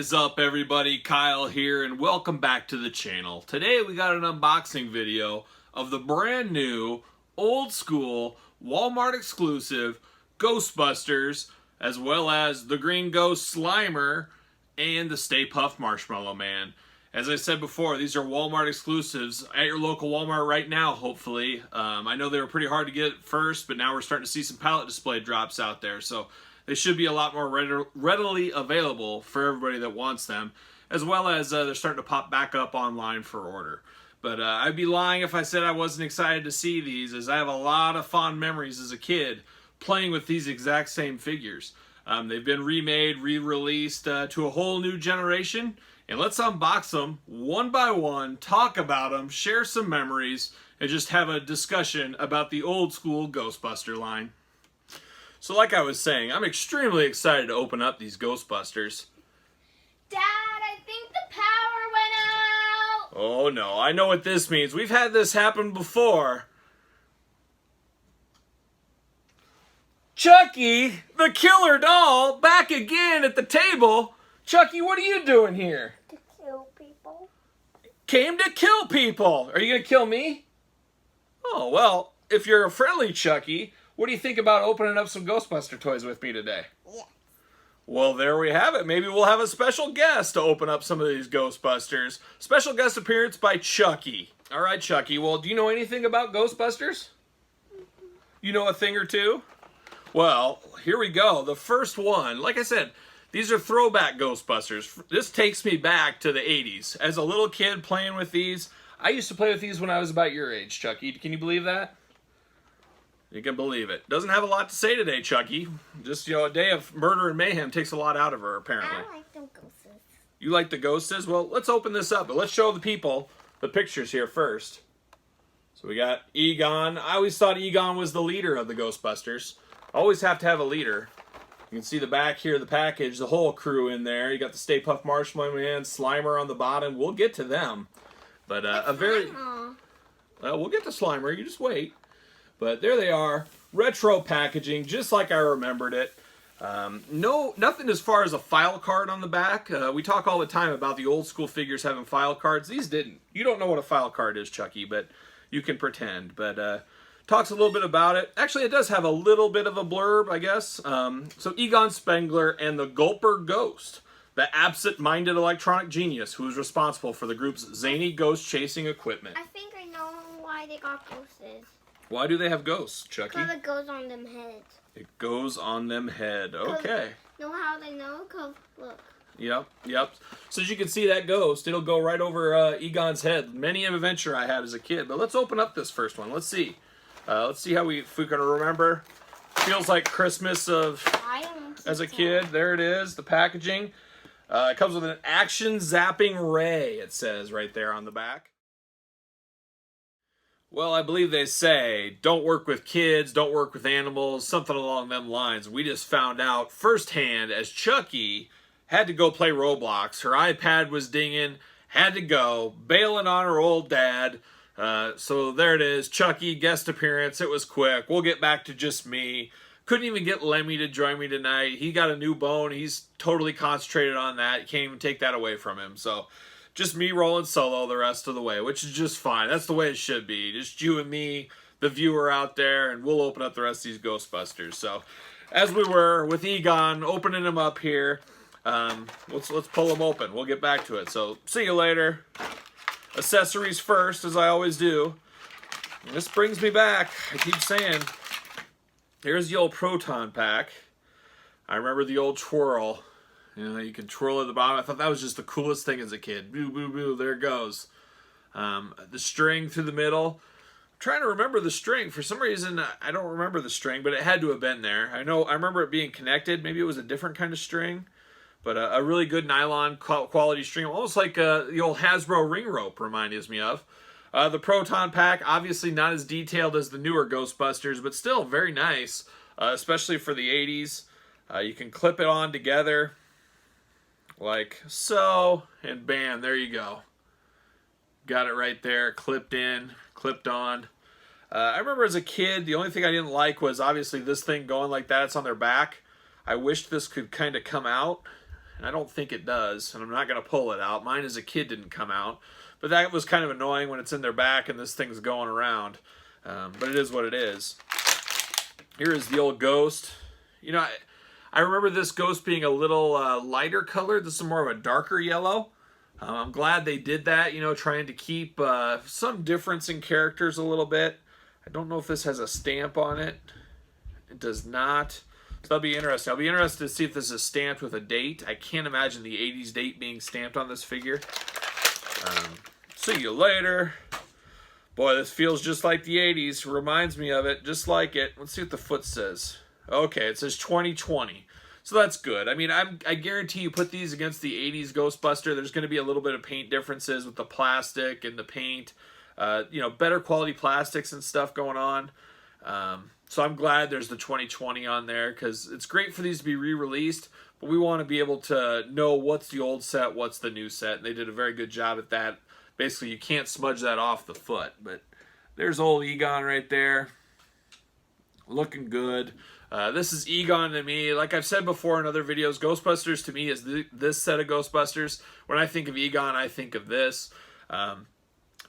is up, everybody? Kyle here, and welcome back to the channel. Today we got an unboxing video of the brand new, old school, Walmart exclusive Ghostbusters, as well as the Green Ghost Slimer and the Stay Puft Marshmallow Man. As I said before, these are Walmart exclusives at your local Walmart right now, hopefully. I know they were pretty hard to get at first, but now we're starting to see some pallet display drops out there, so they should be a lot more readily available for everybody that wants them, as well as they're starting to pop back up online for order. But I'd be lying if I said I wasn't excited to see these, as I have a lot of fond memories as a kid playing with these exact same figures. They've been remade, re-released to a whole new generation, and let's unbox them one by one, talk about them, share some memories, and just have a discussion about the old school Ghostbuster line. So like I was saying, I'm extremely excited to open up these Ghostbusters. Dad, I think the power went out! Oh no, I know what this means. We've had this happen before. Chucky the Killer Doll, back again at the table. Chucky, what are you doing here? To kill people. Came to kill people. Are you gonna kill me? Oh, well, if you're a friendly Chucky, what do you think about opening up some Ghostbuster toys with me today? Yeah. Well, there we have it. Maybe we'll have a special guest to open up some of these Ghostbusters. Special guest appearance by Chucky. All right, Chucky. Well, do you know anything about Ghostbusters? You know a thing or two? Well, here we go. The first one, like I said, these are throwback Ghostbusters. This takes me back to the 80s. As a little kid playing with these, I used to play with these when I was about your age, Chucky. Can you believe that? You can believe it. Doesn't have a lot to say today, Chucky. Just, a day of murder and mayhem takes a lot out of her, apparently. I like them ghosts. You like the Ghosties? Well, let's open this up, but let's show the people the pictures here first. So we got Egon. I always thought Egon was the leader of the Ghostbusters. Always have to have a leader. You can see the back here, the package, the whole crew in there. You got the Stay Puft Marshmallow Man, Slimer on the bottom. We'll get to them. But well, we'll get to Slimer. You just wait. But there they are, retro packaging, just like I remembered it. Nothing as far as a file card on the back. We talk all the time about the old school figures having file cards. These didn't. You don't know what a file card is, Chucky, but you can pretend. But talks a little bit about it. Actually, it does have a little bit of a blurb, I guess. So Egon Spengler and the Gulper Ghost, the absent-minded electronic genius who is responsible for the group's zany ghost-chasing equipment. I think I know why they got ghosts. Why do they have ghosts, Chucky? Because it goes on them heads. It goes on them head. Okay. Know how they know? Because, look. Yep. So as you can see, that ghost, it'll go right over Egon's head. Many an adventure I had as a kid. But let's open up this first one. Let's see. Let's see how if we can remember. Feels like Christmas as a kid. There it is, the packaging. It comes with an action zapping ray, it says right there on the back. Well, I believe they say, don't work with kids, don't work with animals, something along them lines. We just found out firsthand as Chucky had to go play Roblox. Her iPad was dinging, had to go, bailing on her old dad. So there it is, Chucky, guest appearance. It was quick. We'll get back to just me. Couldn't even get Lemmy to join me tonight. He got a new bone. He's totally concentrated on that. You can't even take that away from him. So just me rolling solo the rest of the way, which is just fine. That's the way it should be. Just you and me, the viewer out there, and we'll open up the rest of these Ghostbusters. So, as we were with Egon, opening them up here, let's pull them open. We'll get back to it. So, see you later. Accessories first, as I always do. And this brings me back. I keep saying, here's the old Proton Pack. I remember the old twirl. You can twirl at the bottom. I thought that was just the coolest thing as a kid. Boo, boo, boo, there it goes. The string through the middle. I'm trying to remember the string. For some reason, I don't remember the string, but it had to have been there. I remember it being connected. Maybe it was a different kind of string. But a really good nylon quality string. Almost like the old Hasbro ring rope reminds me of. The Proton Pack, obviously not as detailed as the newer Ghostbusters, but still very nice. Especially for the 80s. You can clip it on together. Like so, and bam, there you go. Got it right there, clipped in, clipped on. I remember as a kid, the only thing I didn't like was obviously this thing going like that. It's on their back. I wished this could kind of come out and I don't think it does, and I'm not going to pull it out. Mine as a kid didn't come out, but that was kind of annoying when it's in their back and this thing's going around. But it is what it is. Here is the old Ghost. You know, I remember this Ghost being a little lighter colored. This is more of a darker yellow. I'm glad they did that, you know, trying to keep some difference in characters a little bit. I don't know if this has a stamp on it. It does not. So that'll be interesting. I'll be interested to see if this is stamped with a date. I can't imagine the 80s date being stamped on this figure. See you later. Boy, this feels just like the 80s. Reminds me of it, just like it. Let's see what the foot says. Okay, it says 2020. So that's good. I mean, I guarantee you put these against the 80s Ghostbuster, there's going to be a little bit of paint differences with the plastic and the paint. You know, better quality plastics and stuff going on. So I'm glad there's the 2020 on there, because it's great for these to be re-released, but we want to be able to know what's the old set, what's the new set. And they did a very good job at that. Basically, you can't smudge that off the foot. But there's old Egon right there. Looking good. This is Egon to me. Like I've said before in other videos, Ghostbusters to me is this set of Ghostbusters. When I think of Egon, I think of this.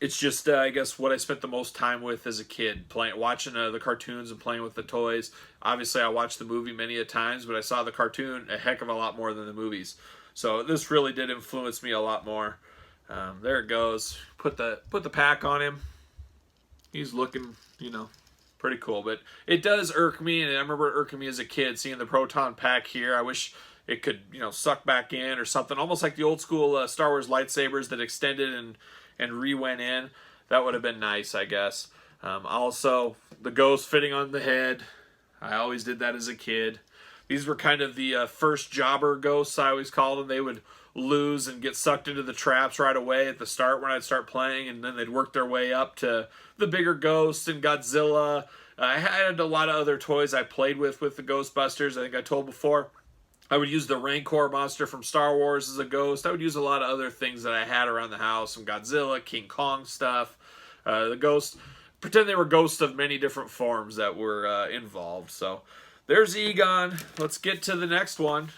It's just, I guess, what I spent the most time with as a kid, watching the cartoons and playing with the toys. Obviously, I watched the movie many a times, but I saw the cartoon a heck of a lot more than the movies. So this really did influence me a lot more. There it goes. Put the pack on him. He's looking, you know, pretty cool. But it does irk me, and I remember it irking me as a kid, seeing the proton pack here. I wish it could, you know, suck back in or something, almost like the old school Star Wars lightsabers that extended and re-went in. That would have been nice, I guess. Also, the Ghost fitting on the head. I always did that as a kid. These were kind of the first jobber ghosts, I always called them. They would lose and get sucked into the traps right away at the start when I'd start playing, and then they'd work their way up to the bigger ghosts and Godzilla. I had a lot of other toys I played with the Ghostbusters. I think I told before. I would use the Rancor monster from Star Wars as a ghost. I would use a lot of other things that I had around the house, some Godzilla, King Kong stuff. The ghosts, pretend they were ghosts of many different forms that were involved. So there's Egon. Let's get to the next one.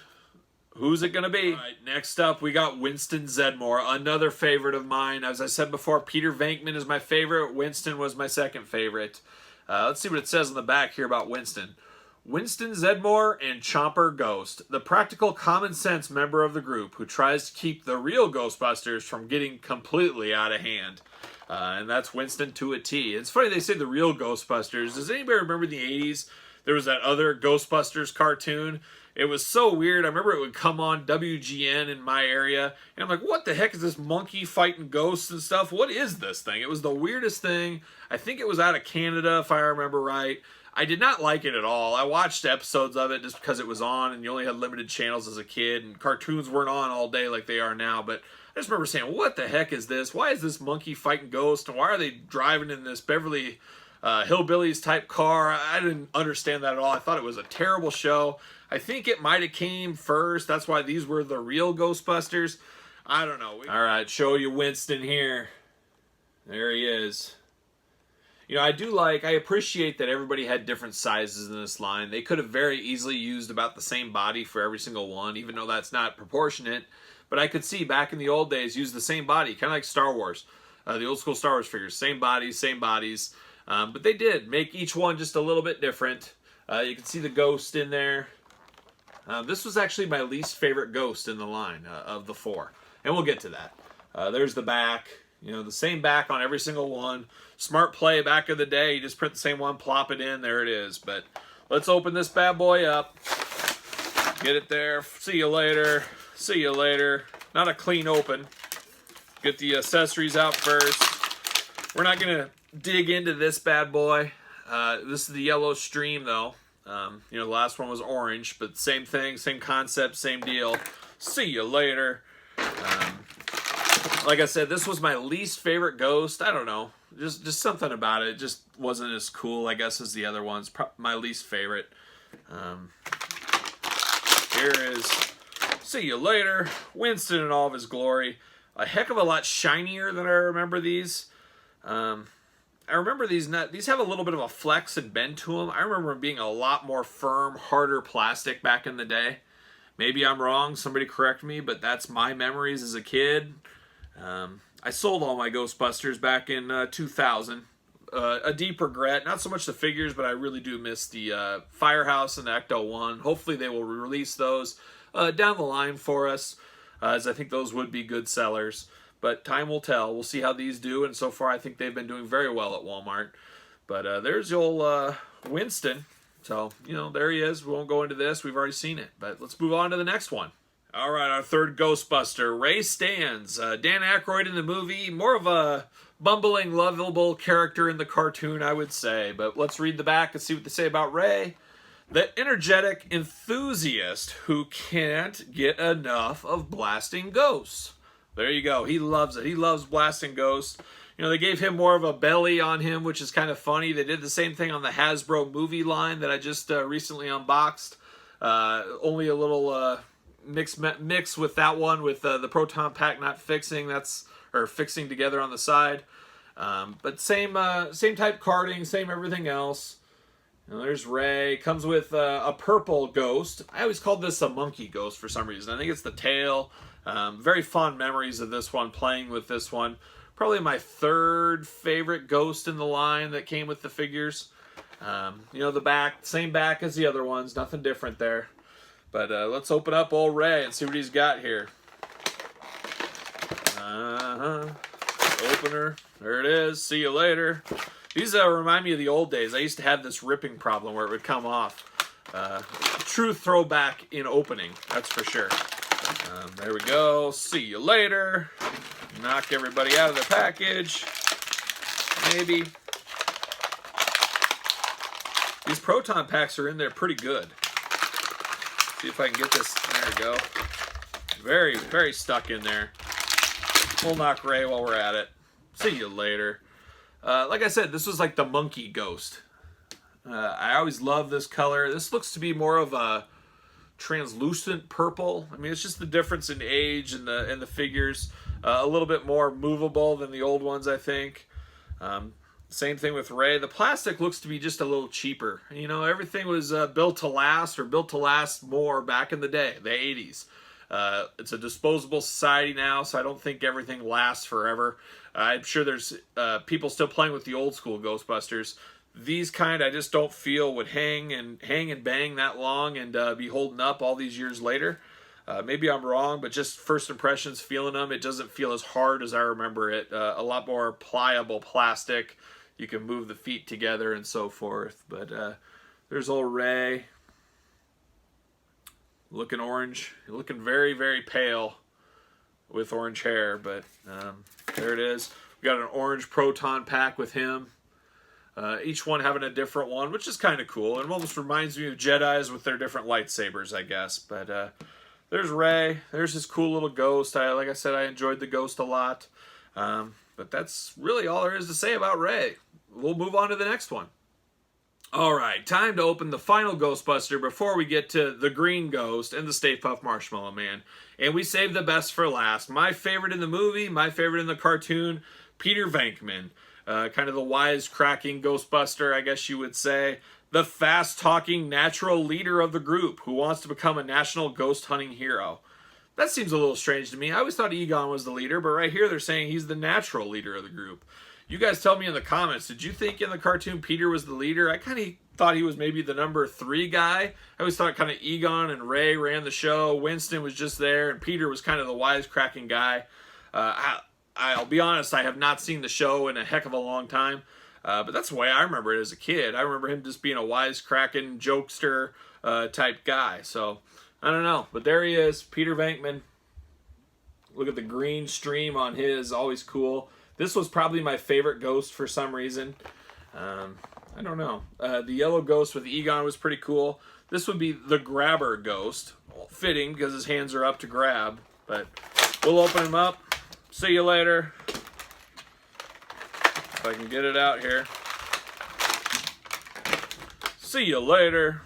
Who's it going to be? All right, next up, we got Winston Zeddemore, another favorite of mine. As I said before, Peter Venkman is my favorite. Winston was my second favorite. Let's see what it says on the back here about Winston. Winston Zeddemore and Chomper Ghost, the practical common sense member of the group who tries to keep the real Ghostbusters from getting completely out of hand. And that's Winston to a T. It's funny they say the real Ghostbusters. Does anybody remember in the 80s? There was that other Ghostbusters cartoon. It was so weird. I remember it would come on WGN in my area. And I'm like, what the heck is this monkey fighting ghosts and stuff? What is this thing? It was the weirdest thing. I think it was out of Canada, if I remember right. I did not like it at all. I watched episodes of it just because it was on, and you only had limited channels as a kid, and cartoons weren't on all day like they are now. But I just remember saying, what the heck is this? Why is this monkey fighting ghosts? And why are they driving in this Beverly Hillbillies type car? I didn't understand that at all. I thought it was a terrible show. I think it might have came first. That's why these were the real Ghostbusters. I don't know. All right, show you Winston here. There he is. You know, I appreciate that everybody had different sizes in this line. They could have very easily used about the same body for every single one, even though that's not proportionate. But I could see back in the old days, use the same body, kind of like Star Wars. The old school Star Wars figures, same bodies, same bodies. But they did make each one just a little bit different. You can see the Ghost in there. This was actually my least favorite Ghost in the line of the four. And we'll get to that. There's the back. You know, the same back on every single one. Smart play back of the day. You just print the same one, plop it in. There it is. But let's open this bad boy up. Get it there. See you later. See you later. Not a clean open. Get the accessories out first. We're not going to dig into this bad boy. This is the yellow stream, though. You know, the last one was orange, but same thing, same concept, same deal. See you later. Like I said, this was my least favorite Ghost. I don't know. Just something about it. It just wasn't as cool, I guess, as the other ones. My least favorite. Here is see you later. Winston in all of his glory. A heck of a lot shinier than I remember these. I remember these have a little bit of a flex and bend to them. I remember them being a lot more firm, harder plastic back in the day. Maybe I'm wrong. Somebody correct me, but that's my memories as a kid. I sold all my Ghostbusters back in 2000. A deep regret. Not so much the figures, but I really do miss the Firehouse and the Ecto-1. Hopefully they will release those down the line for us, as I think those would be good sellers. But time will tell. We'll see how these do, and so far I think they've been doing very well at Walmart. But there's the old Winston. So, you know, there he is. We won't go into this. We've already seen it. But let's move on to the next one. All right, our third Ghostbuster, Ray Stantz. Dan Aykroyd in the movie. More of a bumbling, lovable character in the cartoon, I would say. But let's read the back and see what they say about Ray. The energetic enthusiast who can't get enough of blasting ghosts. There you go. He loves it. He loves blasting ghosts. You know, they gave him more of a belly on him, which is kind of funny. They did the same thing on the Hasbro movie line that I just recently unboxed. Only a little mix with that one with the proton pack not fixing. Or fixing together on the side. But same type carding, same everything else. You know, there's Ray. Comes with a purple ghost. I always called this a monkey ghost for some reason. I think it's the tail. Very fond memories of this one, playing with this one. Probably my third favorite ghost in the line that came with the figures. You know, the back, same back as the other ones. Nothing different there. But let's open up old Ray and see what he's got here. Opener. There it is. See you later. These remind me of the old days. I used to have this ripping problem where it would come off. True throwback in opening, that's for sure. There we go. See you later. Knock everybody out of the package. Maybe. These proton packs are in there pretty good. See if I can get this. There we go. Very, very stuck in there. We'll knock Ray while we're at it. See you later. Like I said, this was like the monkey ghost. I always love this color. This looks to be more of a translucent purple. I mean, it's just the difference in age and the figures. A little bit more movable than the old ones, I think. Same thing with Ray. The plastic looks to be just a little cheaper. You know, everything was built to last, or built to last more back in the day, the 80s. It's a disposable society now, so I don't think everything lasts forever. I'm sure there's people still playing with the old school Ghostbusters. These kind I just don't feel would hang and bang that long and be holding up all these years later. Maybe I'm wrong, but just first impressions feeling them, it doesn't feel as hard as I remember it. A lot more pliable plastic. You can move the feet together and so forth. But there's old Ray. Looking orange. Looking very, very pale with orange hair. But there it is. We got an orange proton pack with him. Each one having a different one, which is kind of cool. It almost reminds me of Jedis with their different lightsabers, I guess. But there's Ray. There's his cool little ghost. Like I said, I enjoyed the ghost a lot. But that's really all there is to say about Ray. We'll move on to the next one. All right, time to open the final Ghostbuster before we get to the Green Ghost and the Stay Puft Marshmallow Man. And we saved the best for last. My favorite in the movie, my favorite in the cartoon, Peter Venkman. Kind of the wise-cracking Ghostbuster, I guess you would say. The fast-talking natural leader of the group who wants to become a national ghost hunting hero. That seems a little strange to me. I always thought Egon was the leader, but right here they're saying he's the natural leader of the group. You guys tell me in the comments, did you think in the cartoon Peter was the leader? I kind of thought he was maybe the number 3 guy. I always thought kind of Egon and Ray ran the show. Winston was just there, and Peter was kind of the wisecracking guy. I'll be honest, I have not seen the show in a heck of a long time. But that's the way I remember it as a kid. I remember him just being a wisecracking, jokester type guy. So, I don't know. But there he is, Peter Venkman. Look at the green stream on his, always cool. This was probably my favorite ghost for some reason. I don't know. The yellow ghost with Egon was pretty cool. This would be the grabber ghost. Well, fitting because his hands are up to grab. But we'll open him up. See you later. If I can get it out here. See you later.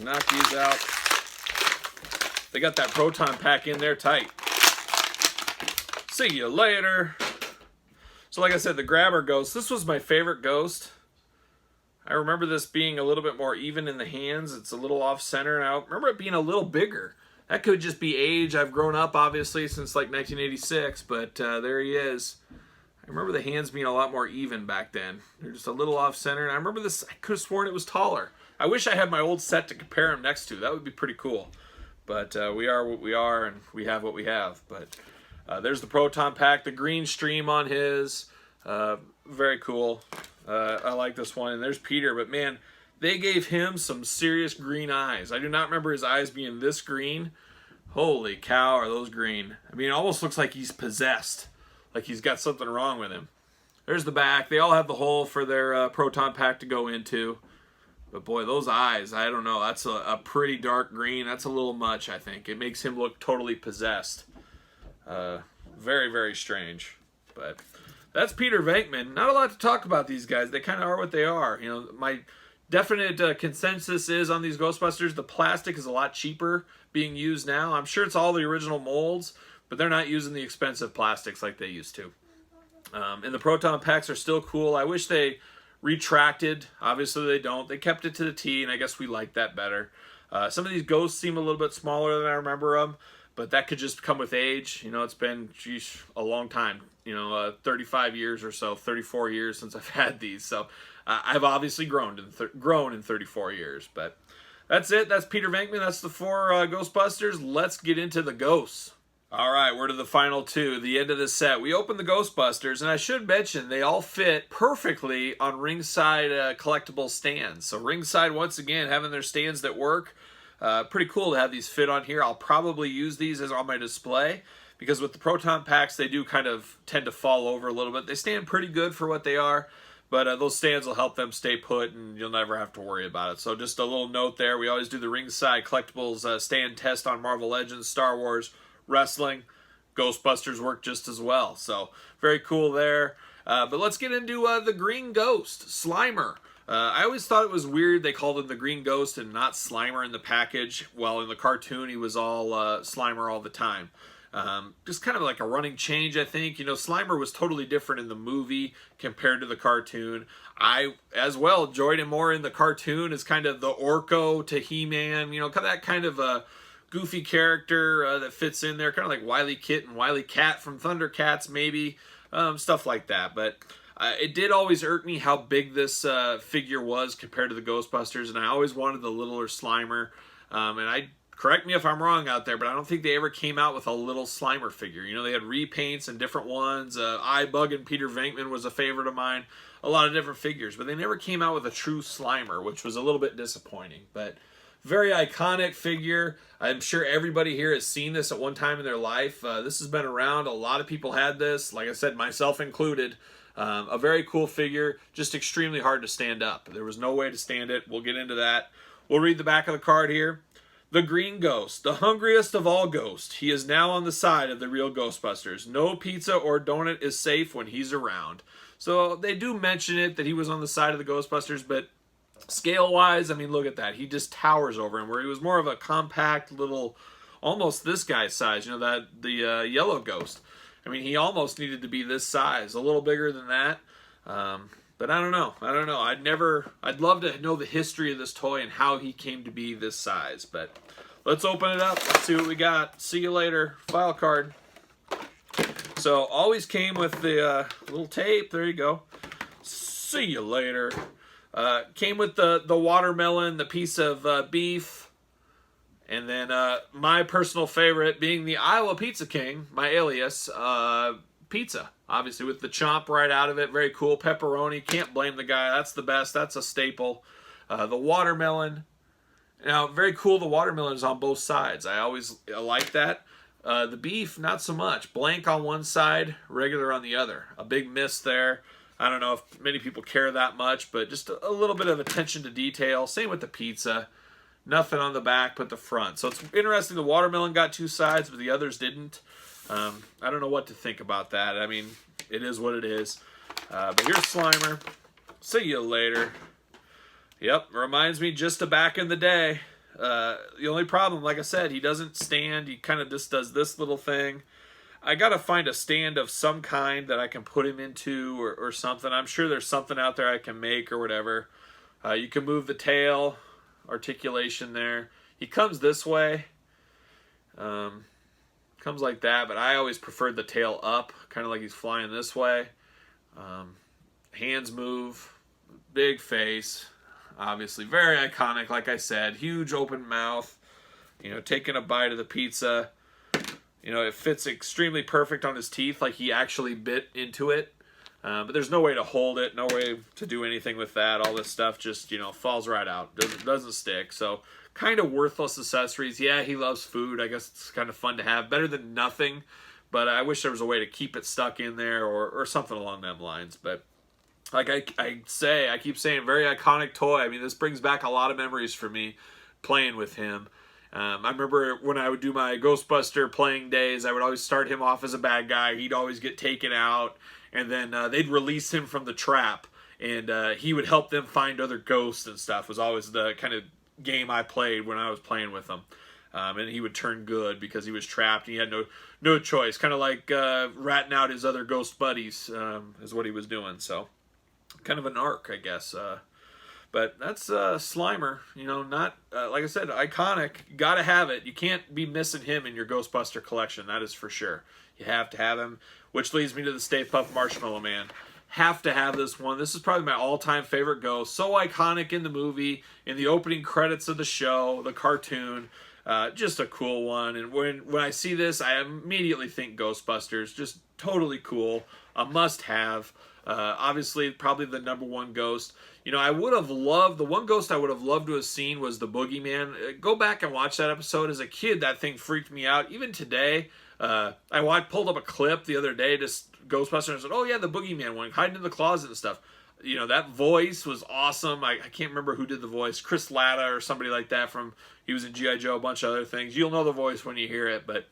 Knock these out. They got that proton pack in there tight. See you later. So like I said, the grabber ghost. This was my favorite ghost. I remember this being a little bit more even in the hands. It's a little off center, and I remember it being a little bigger. That could just be age. I've grown up, obviously, since like 1986, but there he is. I remember the hands being a lot more even back then. They're just a little off center, and I remember this, I could have sworn it was taller. I wish I had my old set to compare him next to. That would be pretty cool. But we are what we are, and we have what we have. But there's the Proton Pack, the green stream on his. Very cool. I like this one. And there's Peter, but man, they gave him some serious green eyes. I do not remember his eyes being this green. Holy cow, are those green. I mean, it almost looks like he's possessed. Like he's got something wrong with him. There's the back. They all have the hole for their Proton Pack to go into. But boy, those eyes, I don't know. That's a pretty dark green. That's a little much, I think. It makes him look totally possessed. Very, very strange. But that's Peter Venkman. Not a lot to talk about these guys. They kind of are what they are. You know, my definite consensus is on these Ghostbusters, the plastic is a lot cheaper being used now. I'm sure it's all the original molds, but they're not using the expensive plastics like they used to. And the Proton Packs are still cool. I wish they retracted. Obviously they don't. They kept it to the T, and I guess we like that better. Some of these ghosts seem a little bit smaller than I remember them, but that could just come with age. You know, it's been, geez, a long time. You know, 35 years or so, 34 years since I've had these. So I've obviously grown in 34 years. But that's it. That's Peter Venkman. That's the 4 Ghostbusters. Let's get into the ghosts. All right, we're to the final 2, the end of the set. We opened the Ghostbusters, and I should mention they all fit perfectly on ringside collectible stands. So ringside, once again, having their stands that work. Pretty cool to have these fit on here. I'll probably use these as on my display, because with the Proton Packs, they do kind of tend to fall over a little bit. They stand pretty good for what they are, but those stands will help them stay put, and you'll never have to worry about it. So just a little note there. We always do the ringside collectibles stand test on Marvel Legends, Star Wars, wrestling. Ghostbusters work just as well. So very cool there. But let's get into the Green Ghost, Slimer. I always thought it was weird they called him the Green Ghost and not Slimer in the package. Well, in the cartoon, he was all Slimer all the time. Just kind of like a running change, I think. You know, Slimer was totally different in the movie compared to the cartoon. I, as well, enjoyed him more in the cartoon as kind of the Orko to He-Man. You know, that kind of a goofy character that fits in there. Kind of like Wile E. Kit and Wile E. Cat from Thundercats, maybe. Stuff like that. But it did always irk me how big this figure was compared to the Ghostbusters. And I always wanted the littler Slimer. And correct me if I'm wrong out there, but I don't think they ever came out with a little Slimer figure. You know, they had repaints and different ones. iBug and Peter Venkman was a favorite of mine. A lot of different figures, but they never came out with a true Slimer, which was a little bit disappointing. But very iconic figure. I'm sure everybody here has seen this at one time in their life. This has been around. A lot of people had this, like I said, myself included. A very cool figure, just extremely hard to stand up. There was no way to stand it. We'll get into that. We'll read the back of the card here. The Green Ghost, the hungriest of all ghosts. He is now on the side of the real Ghostbusters. No pizza or donut is safe when he's around. So they do mention it, that he was on the side of the Ghostbusters, but scale-wise, I mean, look at that. He just towers over him, where he was more of a compact little, almost this guy's size, you know, the yellow ghost. I mean, he almost needed to be this size, a little bigger than that. But I don't know. I'd love to know the history of this toy and how he came to be this size. But let's open it up. Let's see what we got. See you later. File card. So always came with the little tape. There you go. See you later. Came with the watermelon, the piece of beef, and then my personal favorite being the Iowa Pizza King, my alias, pizza. Obviously with the chomp right out of it. Very cool. Pepperoni. Can't blame the guy. That's the best. That's a staple. The watermelon. Now, very cool. The watermelon is on both sides. I always like that. The beef, not so much. Blank on one side, regular on the other. A big miss there. I don't know if many people care that much, but just a little bit of attention to detail. Same with the pizza. Nothing on the back but the front. So it's interesting the watermelon got two sides, but the others didn't. I don't know what to think about that. I mean, it is what it is. But here's Slimer. See you later. Yep, reminds me just of back in the day. The only problem, like I said, he doesn't stand. He kind of just does this little thing. I got to find a stand of some kind that I can put him into or something. I'm sure there's something out there I can make or whatever. You can move the tail, articulation there. He comes this way. Comes like that, but I always preferred the tail up, kind of like he's flying this way. Hands move, big face, obviously very iconic. Like I said, huge open mouth. Taking a bite of the pizza. It fits extremely perfect on his teeth, like he actually bit into it. But there's no way to hold it, no way to do anything with that. All this stuff just, falls right out. Doesn't stick. So kind of worthless accessories. Yeah, he loves food. I guess it's kind of fun to have. Better than nothing. But I wish there was a way to keep it stuck in there or something along them lines. But like I keep saying, very iconic toy. I mean, this brings back a lot of memories for me playing with him. I remember when I would do my Ghostbuster playing days, I would always start him off as a bad guy. He'd always get taken out. And then they'd release him from the trap. And he would help them find other ghosts and stuff. Was always the kind of game I played when I was playing with him. And he would turn good because he was trapped and he had no choice. Kind of like ratting out his other ghost buddies is what he was doing. So kind of an arc, I guess. But that's Slimer. Not, like I said, iconic. You got to have it. You can't be missing him in your Ghostbuster collection. That is for sure. You have to have him. Which leads me to the Stay Puft Marshmallow Man. Have to have this one. This is probably my all-time favorite ghost. So iconic in the movie, in the opening credits of the show, the cartoon. Just a cool one. And when I see this, I immediately think Ghostbusters. Just totally cool. A must-have. Obviously, probably the #1 ghost. I would have loved, the one ghost I would have loved to have seen was the Boogeyman. Go back and watch that episode. As a kid, that thing freaked me out. Even today, I pulled up a clip the other day, just Ghostbusters, and I said, oh yeah, the Boogeyman one, hiding in the closet and stuff. That voice was awesome. I can't remember who did the voice. Chris Latta or somebody like that he was in G.I. Joe, a bunch of other things. You'll know the voice when you hear it, but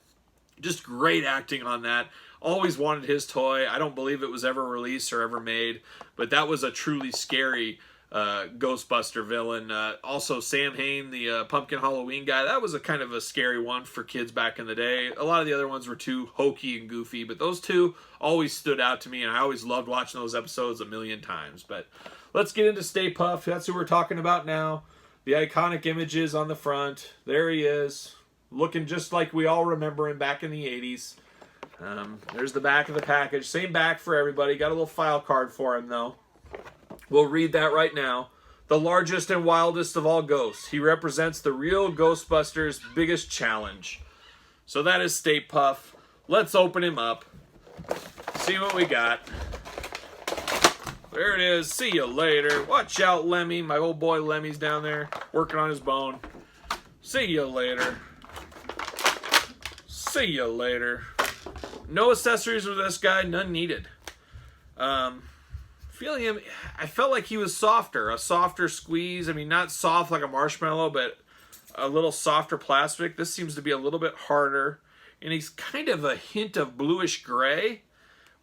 just great acting on that. Always wanted his toy. I don't believe it was ever released or ever made, but that was a truly scary Ghostbuster villain. Also, Sam Hain, the Pumpkin Halloween guy, that was a kind of a scary one for kids back in the day. A lot of the other ones were too hokey and goofy, but those two always stood out to me, and I always loved watching those episodes a million times. But let's get into Stay Puft. That's who we're talking about now. The iconic images on the front. There he is, looking just like we all remember him back in the 80s. There's the back of the package. Same back for everybody. Got a little file card for him, though. We'll read that right now. The largest and wildest of all ghosts. He represents the real Ghostbusters' biggest challenge. So that is Stay Puft. Let's open him up. See what we got. There it is. See you later. Watch out, Lemmy. My old boy Lemmy's down there working on his bone. See you later. See you later. No accessories with this guy. None needed. Feeling him, I felt like he was softer. A softer squeeze. I mean, not soft like a marshmallow, but a little softer plastic. This seems to be a little bit harder. And he's kind of a hint of bluish gray,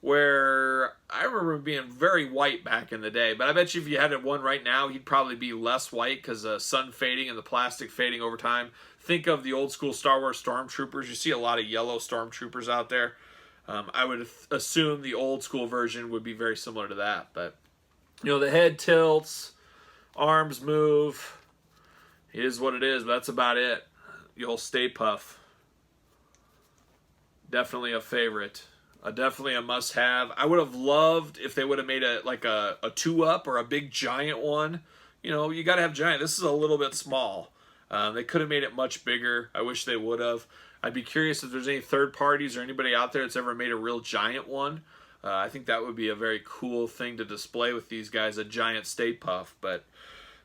where I remember him being very white back in the day. But I bet you if you had one right now, he'd probably be less white because the sun fading and the plastic fading over time. Think of the old school Star Wars Stormtroopers. You see a lot of yellow Stormtroopers out there. I would assume the old school version would be very similar to that. But, the head tilts, arms move. It is what it is, but that's about it. The old Stay Puft. Definitely a favorite. Definitely a must-have. I would have loved if they would have made a 2-up or a big giant one. You got to have giant. This is a little bit small. They could have made it much bigger. I wish they would have. I'd be curious if there's any third parties or anybody out there that's ever made a real giant one. I think that would be a very cool thing to display with these guys, a giant Stay Puft. But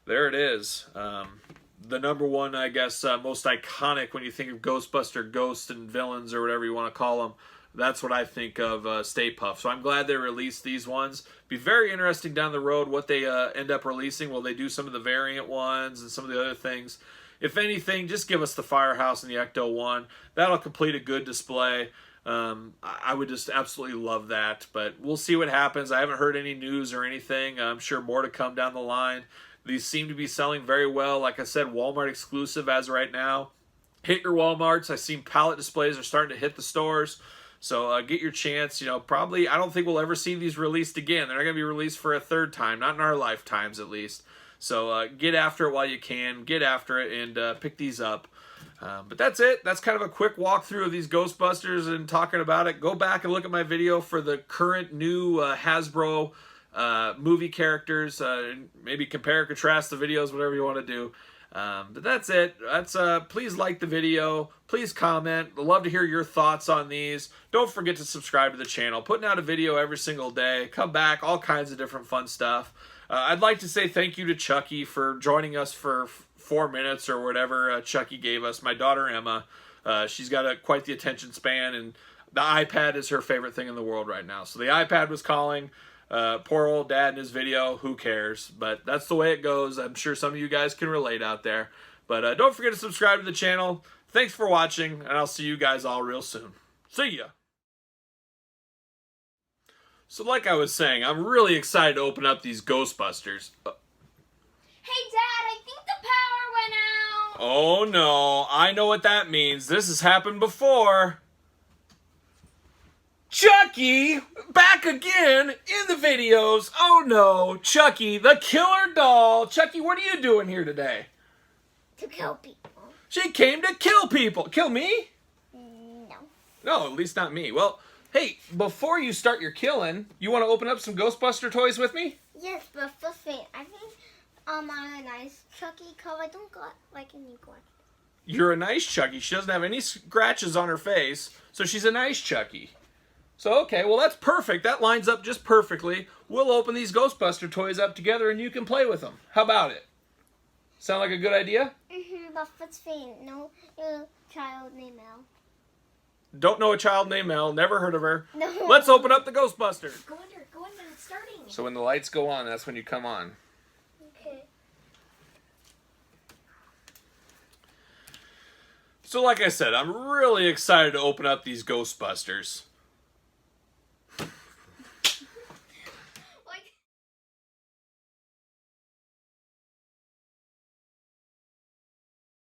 there it is. The #1, I guess, most iconic when you think of Ghostbuster ghosts and villains or whatever you want to call them. That's what I think of Stay Puft. So I'm glad they released these ones. Be very interesting down the road what they end up releasing. Will they do some of the variant ones and some of the other things? If anything, just give us the Firehouse and the Ecto-1. That'll complete a good display. I would just absolutely love that. But we'll see what happens. I haven't heard any news or anything. I'm sure more to come down the line. These seem to be selling very well. Like I said, Walmart exclusive as right now. Hit your Walmarts. I've seen pallet displays are starting to hit the stores. So get your chance. Probably, I don't think we'll ever see these released again. They're not going to be released for a third time. Not in our lifetimes, at least. So get after it while you can. Get after it and pick these up. But that's it. That's kind of a quick walkthrough of these Ghostbusters and talking about it. Go back and look at my video for the current new Hasbro movie characters. Maybe compare, contrast the videos, whatever you want to do. But that's it. Please like the video. Please comment. I'd love to hear your thoughts on these. Don't forget to subscribe to the channel. Putting out a video every single day. Come back. All kinds of different fun stuff. I'd like to say thank you to Chucky for joining us for 4 minutes or whatever Chucky gave us. My daughter Emma, she's got quite the attention span, and the iPad is her favorite thing in the world right now. So the iPad was calling. Poor old dad in his video, who cares? But that's the way it goes. I'm sure some of you guys can relate out there. But don't forget to subscribe to the channel. Thanks for watching, and I'll see you guys all real soon. See ya! So like I was saying, I'm really excited to open up these Ghostbusters. Hey, Dad, I think the power went out. Oh no, I know what that means. This has happened before. Chucky, back again in the videos. Oh no, Chucky the Killer Doll. Chucky, what are you doing here today? To kill people. She came to kill people. Kill me? No. No, at least not me. Well, hey, before you start your killing, you want to open up some Ghostbuster toys with me? Yes, but first thing, I think I'm a nice Chucky because I don't got like any scratches. You're a nice Chucky. She doesn't have any scratches on her face, so she's a nice Chucky. So, okay, well, that's perfect. That lines up just perfectly. We'll open these Ghostbuster toys up together and you can play with them. How about it? Sound like a good idea? But first thing, no child named Mel. Don't know a child named Mel. Never heard of her. No. Let's open up the Ghostbusters. Go under, it's starting. So when the lights go on, that's when you come on. Okay. So like I said, I'm really excited to open up these Ghostbusters.